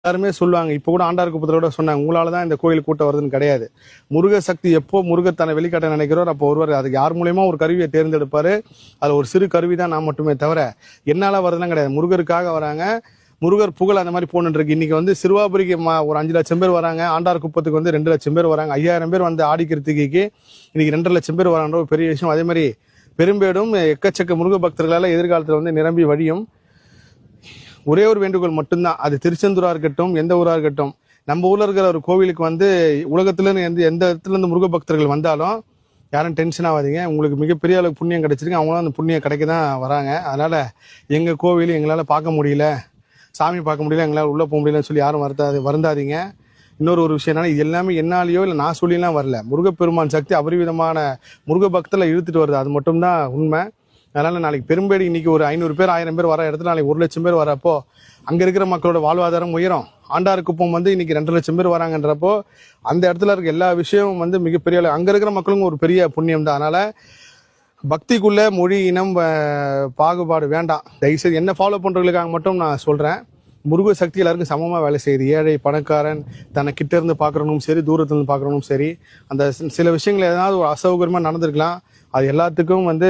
எல்லாருமே சொல்லுவாங்க. இப்போ கூட ஆண்டார் குப்பத்தில் கூட சொன்னாங்க, உங்களால தான் இந்த கோயில் கூட்டம் வருதுன்னு கிடையாது. முருக சக்தி எப்போ முருகர் தன்னை வெளிக்காட்ட நினைக்கிறோர் அப்போ ஒருவர் அதுக்கு யார் மூலியமா ஒரு கருவியை தேர்ந்தெடுப்பாரு. அது ஒரு சிறு கருவி தான் நான் மட்டுமே தவிர என்னால வருதுலாம் கிடையாது. முருகருக்காக வராங்க. முருகர் புகழ் அந்த மாதிரி போன்னு இருக்கு. இன்னைக்கு வந்து சிறுவாபுரிக்கு ஒரு 5 லட்சம் பேர் வராங்க. ஆண்டார் குப்பத்துக்கு வந்து 2 லட்சம் பேர் வராங்க. 5000 பேர் வந்து ஆடி கிருத்திகைக்கு இன்னைக்கு 2 லட்சம் பேர் வரான்ற ஒரு பெரிய விஷயம். அதே மாதிரி பெரும்பேடும் எக்கச்சக்க முருக பக்தர்களால எதிர்காலத்தில் வந்து நிரம்பி வழியும். ஒரே ஒரு வேண்டுகோள் மட்டும்தான், அது திருச்செந்தூரா இருக்கட்டும், எந்த ஊரா இருக்கட்டும், நம்ம ஊர்ல இருக்கிற ஒரு கோவிலுக்கு வந்து உலகத்துல இருந்து எந்த இடத்துல இருந்து முருக பக்தர்கள் வந்தாலும் யாரும் டென்ஷன் ஆகாதீங்க. உங்களுக்கு மிகப்பெரிய அளவுக்கு புண்ணியம் கிடைச்சிருக்கு. அவங்களும் அந்த புண்ணியம் கிடைக்க தான் வராங்க. அதனால எங்க கோவில் எங்களால பார்க்க முடியல, சாமி பார்க்க முடியல, எங்களால் உள்ள போக முடியலன்னு சொல்லி யாரும் வருந்தாதீங்க. இன்னொரு விஷயம் என்னன்னா, இது எல்லாமே என்னாலேயோ இல்லை நான் சொல்லிலாம் வரல. முருகப்பெருமான் சக்தி அபரிவிதமான முருக பக்தர்ல இழுத்துட்டு வருது. அது மட்டும்தான் உண்மை. அதனால நாளைக்கு பெரும்பேடி இன்னைக்கு ஒரு 500 பேர் 1000 பேர் வர இடத்துல நாளைக்கு 1 லட்சம் பேர் வரப்போ அங்க இருக்கிற மக்களோட வாழ்வாதாரம் உயரும். ஆண்டார் குப்பம் வந்து இன்னைக்கு 2 லட்சம் பேர் வராங்கன்றப்போ அந்த இடத்துல இருக்க எல்லா விஷயமும் வந்து மிகப்பெரிய அங்க இருக்கிற மக்களும் ஒரு பெரிய புண்ணியம் தான். அதனால பக்திக்குள்ள மொழி இனம் பாகுபாடு வேண்டாம். தயவுசெய்து என்ன ஃபாலோ பண்றவங்களுக்காக மட்டும் நான் சொல்றேன். முருக சக்தி எல்லாருக்கும் சமமா வேலை செய்யுது. ஏழை பணக்காரன் தன்னை கிட்ட இருந்து பாக்குறவனும் சரி, தூரத்துல இருந்து பாக்குறவனும் சரி, அந்த சில விஷயங்கள் ஏதாவது ஒரு அசௌகரியமா நடந்திருக்கலாம். அது எல்லாத்துக்கும் வந்து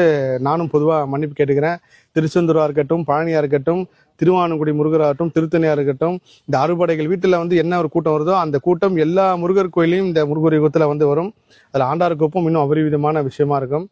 நானும் பொதுவாக மன்னிப்பு கேட்டுக்கிறேன். திருச்செந்தூரா இருக்கட்டும், பழனியா இருக்கட்டும், திருவானங்குடி முருகராகட்டும், திருத்தணியா இருக்கட்டும், இந்த அறுபடைகள் வீட்டில் வந்து என்ன ஒரு கூட்டம் வருதோ அந்த கூட்டம் எல்லா முருகர் கோயிலையும் இந்த முருகர் யுகத்தில் வந்து வரும். அதில் ஆண்டார் கோப்பம் இன்னும் அபரிவிதமான விஷயமா இருக்கும்.